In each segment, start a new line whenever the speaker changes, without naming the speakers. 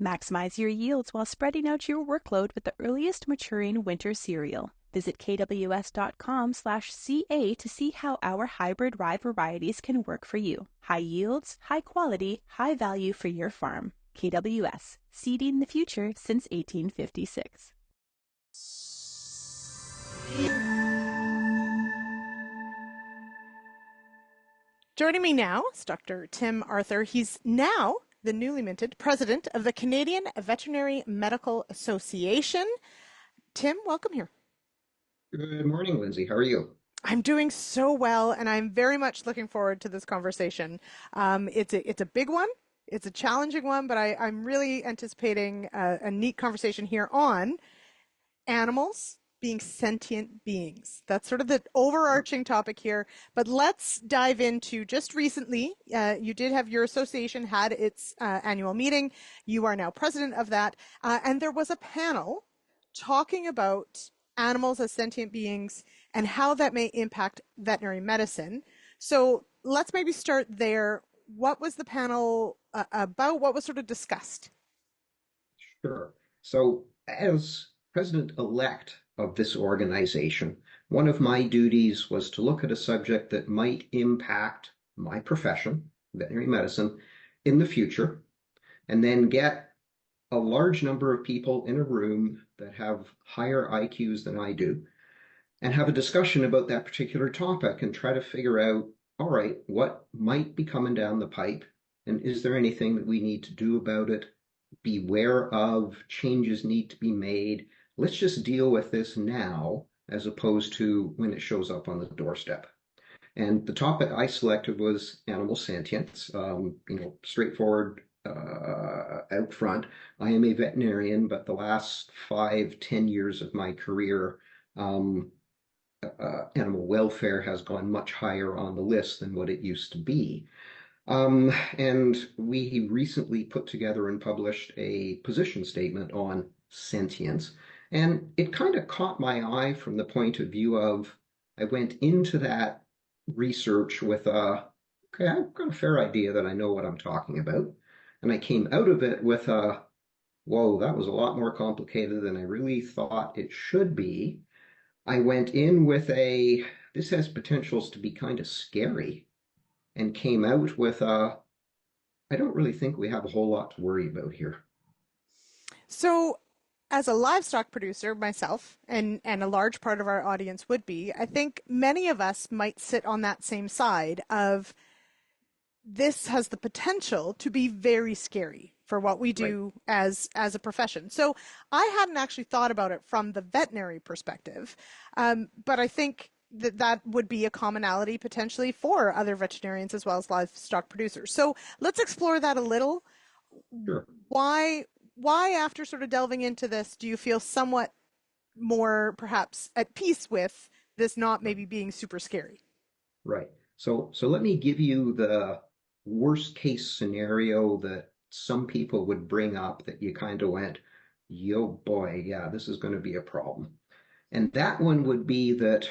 Maximize your yields while spreading out your workload with the earliest maturing winter cereal. Visit kws.com/CA to see how our hybrid rye varieties can work for you. High yields, high quality, high value for your farm. KWS, seeding the future since 1856.
Joining me now is Dr. Tim Arthur. He's now the newly minted president of the Canadian Veterinary Medical Association. Tim, welcome here.
Good morning, Lindsay. How are you?
I'm doing so well, and I'm very much looking forward to this conversation. It's a big one. It's a challenging one, but I'm really anticipating a neat conversation here on animals being sentient beings. That's sort of the overarching topic here. But let's dive into just recently, you did have your association had its annual meeting. You are now president of that. And there was a panel talking about animals as sentient beings and how that may impact veterinary medicine. So let's maybe start there. What was the panel about? What was sort of discussed?
Sure. So, as president-elect of this organization, one of my duties was to look at a subject that might impact my profession, veterinary medicine, in the future, and then get a large number of people in a room that have higher IQs than I do, and have a discussion about that particular topic and try to figure out, all right, what might be coming down the pipe, and is there anything that we need to do about it? Beware of changes need to be made. Let's just deal with this now as opposed to when it shows up on the doorstep. And the topic I selected was animal sentience. Straightforward out front. I am a veterinarian, but the last 5, 10 years of my career, animal welfare has gone much higher on the list than what it used to be. And we recently put together and published a position statement on sentience. And it kind of caught my eye from the point of view of I went into that research with okay, I've got a fair idea that I know what I'm talking about. And I came out of it with whoa, that was a lot more complicated than I really thought it should be. I went in with this has potentials to be kind of scary, and came out with I don't really think we have a whole lot to worry about here.
So, as a livestock producer myself, and a large part of our audience would be, I think many of us might sit on that same side of this has the potential to be very scary for what we do as a profession. So I hadn't actually thought about it from the veterinary perspective, but I think that would be a commonality potentially for other veterinarians as well as livestock producers. So let's explore that a little.
Sure.
Why after sort of delving into this, do you feel somewhat more perhaps at peace with this not maybe being super scary?
Right. So let me give you the worst case scenario that some people would bring up that you kind of went, yo boy, yeah, this is going to be a problem. And that one would be that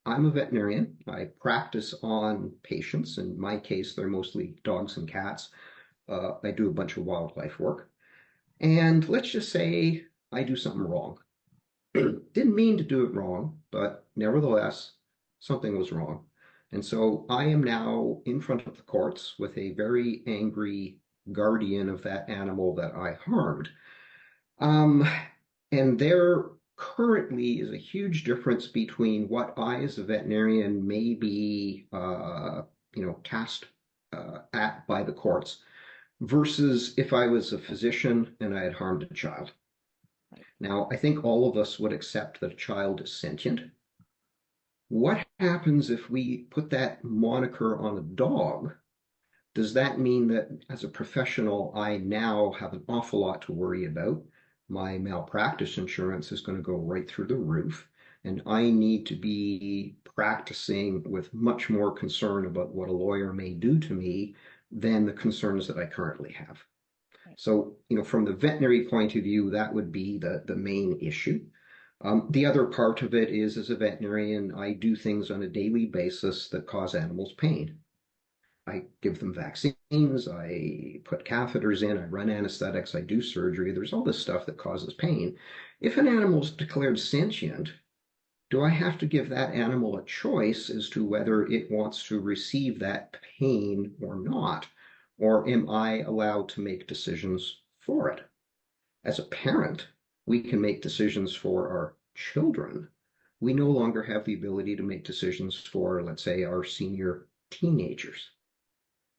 I'm a veterinarian. I practice on patients. In my case, they're mostly dogs and cats. I do a bunch of wildlife work. And let's just say I do something wrong. Didn't mean to do it wrong, but nevertheless, something was wrong. And so I am now in front of the courts with a very angry guardian of that animal that I harmed. And there currently is a huge difference between what I, as a veterinarian, may be, tasked at by the courts versus if I was a physician and I had harmed a child. Now, I think all of us would accept that a child is sentient. What happens if we put that moniker on a dog? Does that mean that as a professional, I now have an awful lot to worry about? My malpractice insurance is going to go right through the roof, and I need to be practicing with much more concern about what a lawyer may do to me than the concerns that I currently have. So, from the veterinary point of view, that would be the main issue. The other part of it is, as a veterinarian, I do things on a daily basis that cause animals pain. I give them vaccines, I put catheters in, I run anesthetics, I do surgery. There's all this stuff that causes pain. If an animal is declared sentient, do I have to give that animal a choice as to whether it wants to receive that pain or not? Or am I allowed to make decisions for it? As a parent, we can make decisions for our children. We no longer have the ability to make decisions for, let's say, our senior teenagers.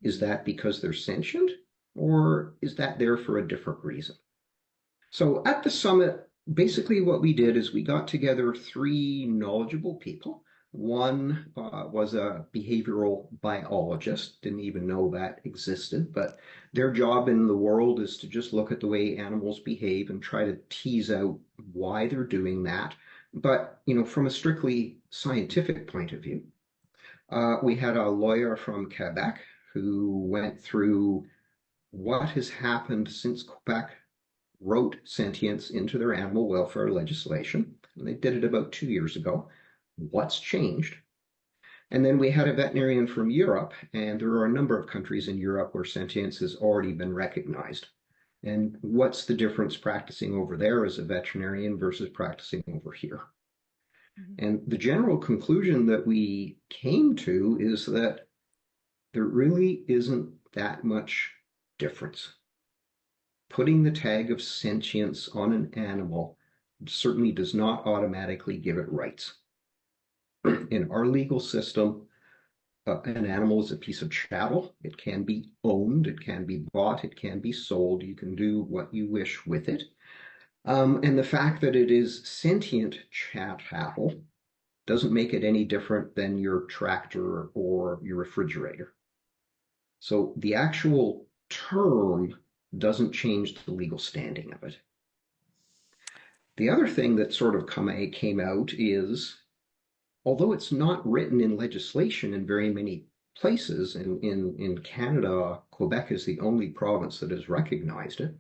Is that because they're sentient, or is that there for a different reason? So at the summit, basically what we did is we got together three knowledgeable people. One was a behavioral biologist, didn't even know that existed, but their job in the world is to just look at the way animals behave and try to tease out why they're doing that. But, from a strictly scientific point of view, we had a lawyer from Quebec who went through what has happened since Quebec wrote sentience into their animal welfare legislation. And they did it about 2 years ago. What's changed? And then we had a veterinarian from Europe, and there are a number of countries in Europe where sentience has already been recognized. And what's the difference practicing over there as a veterinarian versus practicing over here? And the general conclusion that we came to is that there really isn't that much difference. Putting the tag of sentience on an animal certainly does not automatically give it rights. In our legal system, an animal is a piece of chattel. It can be owned, it can be bought, it can be sold. You can do what you wish with it. And the fact that it is sentient chattel doesn't make it any different than your tractor or your refrigerator. So the actual term doesn't change the legal standing of it. The other thing that sort of came out is, although it's not written in legislation in very many places, in Canada, Quebec is the only province that has recognized it.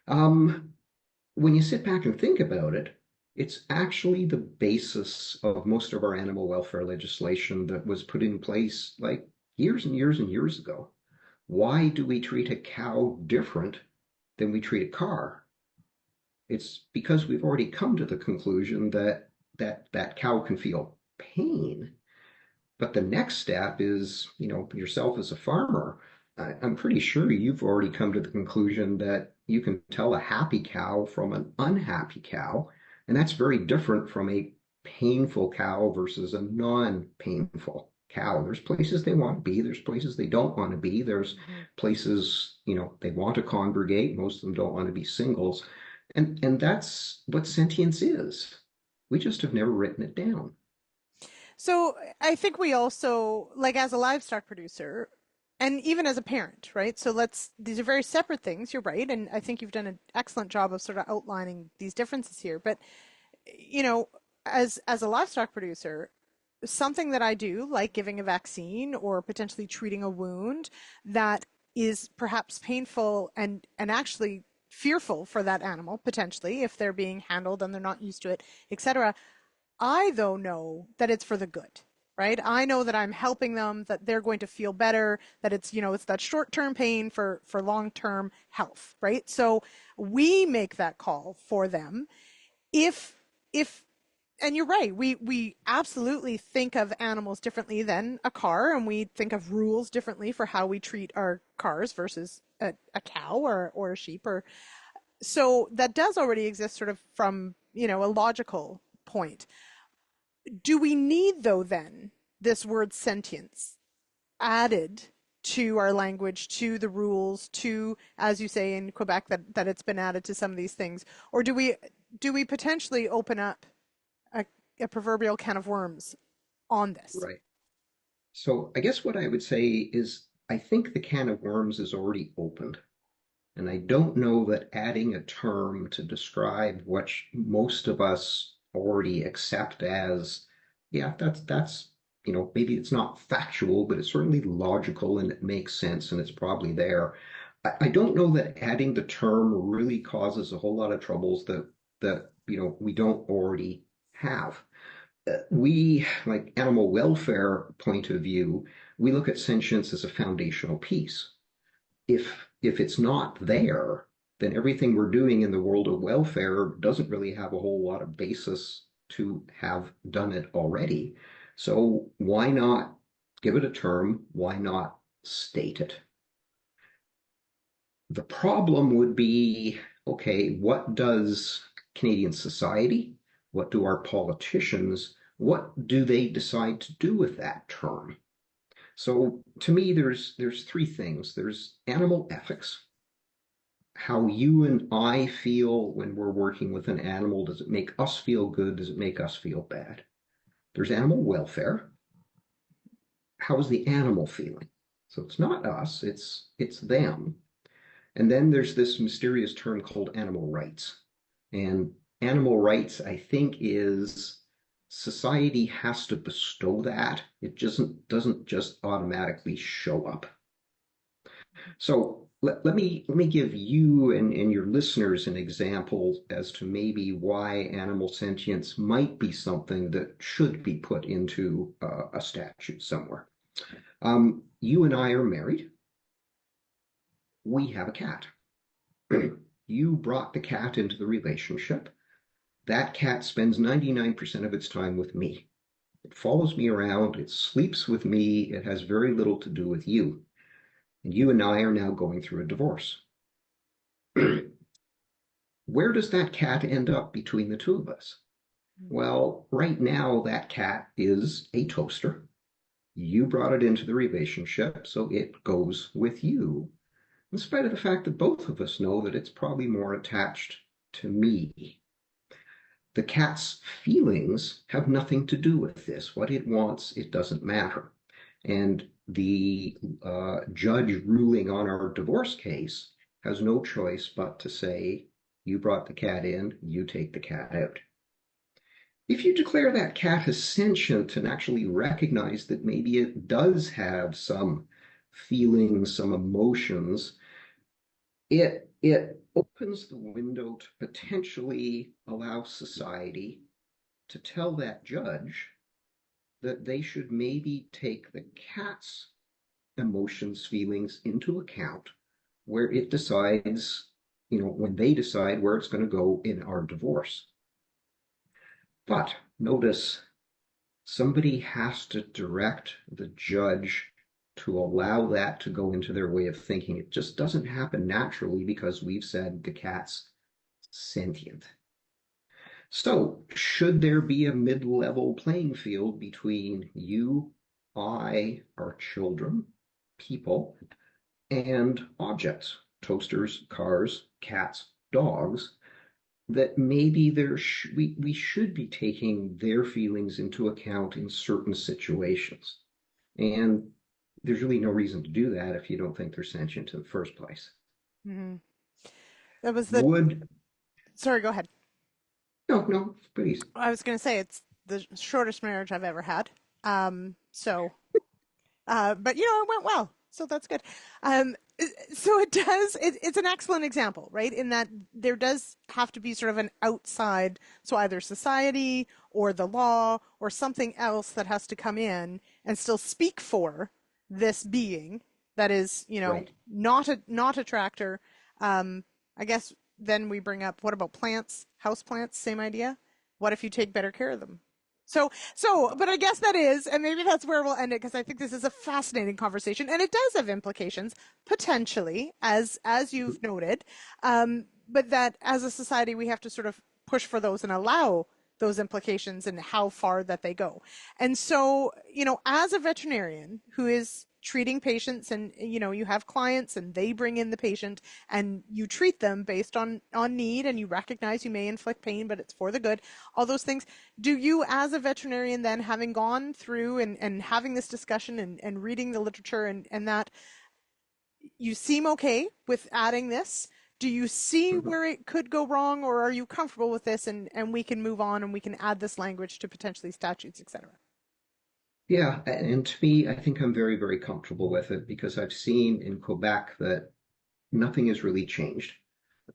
When you sit back and think about it, it's actually the basis of most of our animal welfare legislation that was put in place like years and years and years ago. Why do we treat a cow different than we treat a car? It's because we've already come to the conclusion that that cow can feel pain. But the next step is, yourself as a farmer, I'm pretty sure you've already come to the conclusion that you can tell a happy cow from an unhappy cow, and that's very different from a painful cow versus a non-painful cow. There's places they want to be, there's places they don't want to be, there's places, they want to congregate, most of them don't want to be singles. And that's what sentience is. We just have never written it down.
So I think we also, like as a livestock producer, and even as a parent, right? So these are very separate things, you're right. And I think you've done an excellent job of sort of outlining these differences here. But, as a livestock producer, something that I do, like giving a vaccine or potentially treating a wound that is perhaps painful and actually fearful for that animal, potentially, if they're being handled and they're not used to it, etc. I, though, know that it's for the good, right? I know that I'm helping them, that they're going to feel better, that it's, it's that short-term pain for long-term health, right? So we make that call for them. If and you're right, we absolutely think of animals differently than a car, and we think of rules differently for how we treat our cars versus a cow or a sheep. So that does already exist sort of from, a logical point. Do we need, though, then, this word sentience added to our language, to the rules, to, as you say in Quebec, that it's been added to some of these things? Or do we potentially open up a proverbial can of worms on this?
Right. So I guess what I would say is I think the can of worms is already opened. And I don't know that adding a term to describe what most of us already accept as, yeah, that's, maybe it's not factual, but it's certainly logical and it makes sense and it's probably there. I don't know that adding the term really causes a whole lot of troubles that we don't already have. We, like animal welfare point of view, We look at sentience as a foundational piece. If it's not there, then everything we're doing in the world of welfare doesn't really have a whole lot of basis to have done it already. So why not give it a term? Why not state it? The problem would be, okay, what does Canadian society, what do our politicians, what do they decide to do with that term? So to me, there's three things. There's animal ethics, how you and I feel when we're working with an animal. Does it make us feel good? Does it make us feel bad? There's animal welfare. How is the animal feeling? So it's not us, it's them. And then there's this mysterious term called animal rights. And animal rights, I think, is society has to bestow that. It just doesn't just automatically show up. So let me give you and your listeners an example as to maybe why animal sentience might be something that should be put into a statute somewhere. You and I are married. We have a cat. You brought the cat into the relationship. That cat spends 99% of its time with me. It follows me around, it sleeps with me, it has very little to do with you. And you and I are now going through a divorce. Where does that cat end up between the two of us? Well, right now, that cat is a toaster. You brought it into the relationship, so it goes with you, in spite of the fact that both of us know that it's probably more attached to me. The cat's feelings have nothing to do with this. What it wants, it doesn't matter. And the judge ruling on our divorce case has no choice but to say, you brought the cat in, you take the cat out. If you declare that cat as sentient and actually recognize that maybe it does have some feelings, some emotions, it opens the window to potentially allow society to tell that judge that they should maybe take the cat's emotions, feelings into account where it decides, when they decide where it's going to go in our divorce. But notice somebody has to direct the judge to allow that to go into their way of thinking. It just doesn't happen naturally because we've said the cat's sentient. So, should there be a mid-level playing field between you, I, our children, people, and objects, toasters, cars, cats, dogs, that maybe we should be taking their feelings into account in certain situations. And there's really no reason to do that if you don't think they're sentient in the first place.
Mm-hmm. That was the.
Would
Sorry, go ahead.
no, please.
I was going to say it's the shortest marriage I've ever had. But it went well, so that's good. So it does. It's an excellent example, right? In that there does have to be sort of an outside, so either society or the law or something else that has to come in and still speak for this being that is,
Right.
not a tractor. I guess then we bring up, what about plants, house plants? Same idea. What if you take better care of them? But I guess that is, and maybe that's where we'll end it, because I think this is a fascinating conversation, and it does have implications potentially, as you've noted, but that as a society we have to sort of push for those and allow those implications and how far that they go. And so, as a veterinarian who is treating patients, and you have clients and they bring in the patient and you treat them based on need, and you recognize you may inflict pain but it's for the good, all those things. Do you, as a veterinarian, then, having gone through and having this discussion and reading the literature and that, you seem okay with adding this? Do you see
Mhm.
where it could go wrong, or are you comfortable with this and we can move on and we can add this language to potentially statutes, etc.?
Yeah, and to me, I think I'm very, very comfortable with it because I've seen in Quebec that nothing has really changed.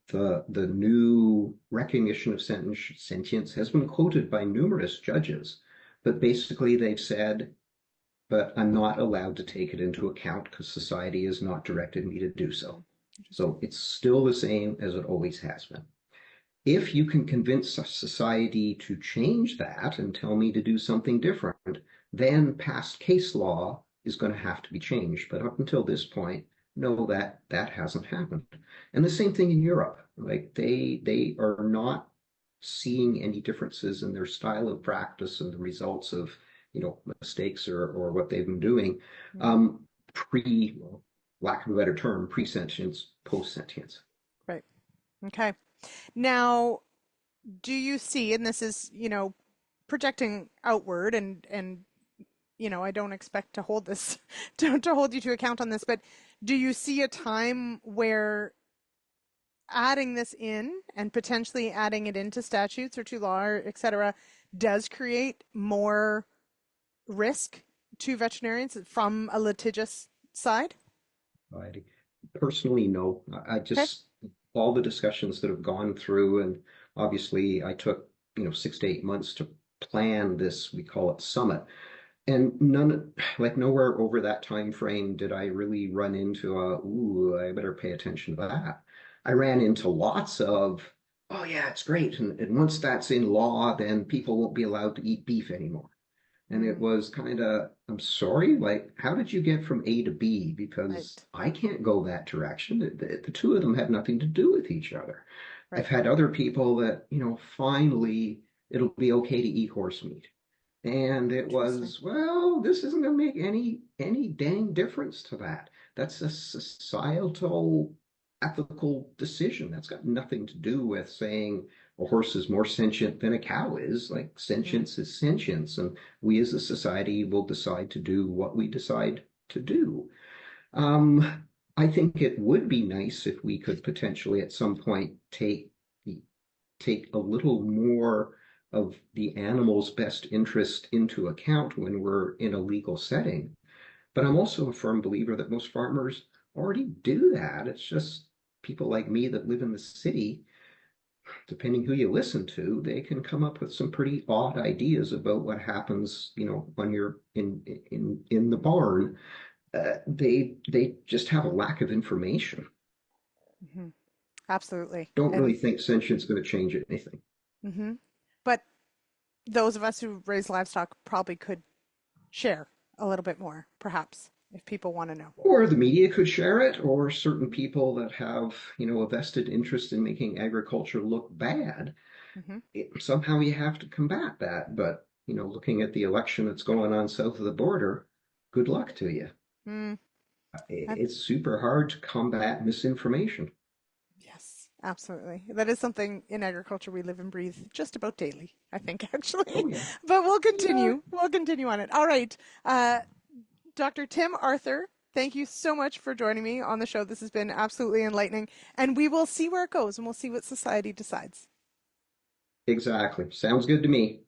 The new recognition of sentience has been quoted by numerous judges, but basically they've said but I'm not allowed to take it into account because society has not directed me to do so. So it's still the same as it always has been. If you can convince society to change that and tell me to do something different, then past case law is going to have to be changed. But up until this point, no, that hasn't happened. And the same thing in Europe. Like they are not seeing any differences in their style of practice and the results of, mistakes or what they've been doing, pre, well, lack of a better term, pre-sentience, post-sentience.
Right. Okay. Now, do you see, and this is, projecting outward and I don't expect to hold this to hold you to account on this, but do you see a time where adding this in and potentially adding it into statutes or to law, or et cetera, does create more risk to veterinarians from a litigious side?
I personally, no. I
Okay.
just, all the discussions that have gone through, and obviously I took, 6 to 8 months to plan this, we call it summit. And nowhere over that time frame did I really run into ooh, I better pay attention to that. I ran into lots of, oh yeah, it's great. And once that's in law, then people won't be allowed to eat beef anymore. And it
Mm,
was kind of, I'm sorry, like, how did you get from A to B? Because
right.
I can't go that direction. The two of them have nothing to do with each other. I've
Right.
had other people that, finally it'll be okay to eat horse meat. And it
Interesting.
was, well, this isn't going to make any dang difference to that. That's a societal ethical decision. That's got nothing to do with saying a horse is more sentient than a cow is. Like
Mm,
sentience is sentience, and we as a society will decide to do what we decide to do. I think it would be nice if we could potentially at some point take a little more of the animal's best interest into account when we're in a legal setting. But I'm also a firm believer that most farmers already do that. It's just people like me that live in the city, depending who you listen to, they can come up with some pretty odd ideas about what happens, when you're in the barn. They just have a lack of information.
hmm. Absolutely.
Don't
And
really think sentience going to change anything.
hmm, but those of us who raise livestock probably could share a little bit more, perhaps, if people want to know.
Or the media could share it, or certain people that have, a vested interest in making agriculture look bad.
Hmm.
Somehow you have to combat that. But, looking at the election that's going on south of the border, good luck to you.
Mm, that,
It's super hard to combat misinformation.
yes, absolutely. That is something in agriculture we live and breathe just about daily, I think, actually.
Oh, yeah.
But we'll
Yeah.
continue. We'll continue on it. All right. Uh, Dr. Tim Arthur, thank you so much for joining me on the show. This has been absolutely enlightening. And we will see where it goes and we'll see what society decides.
Exactly. Sounds good to me.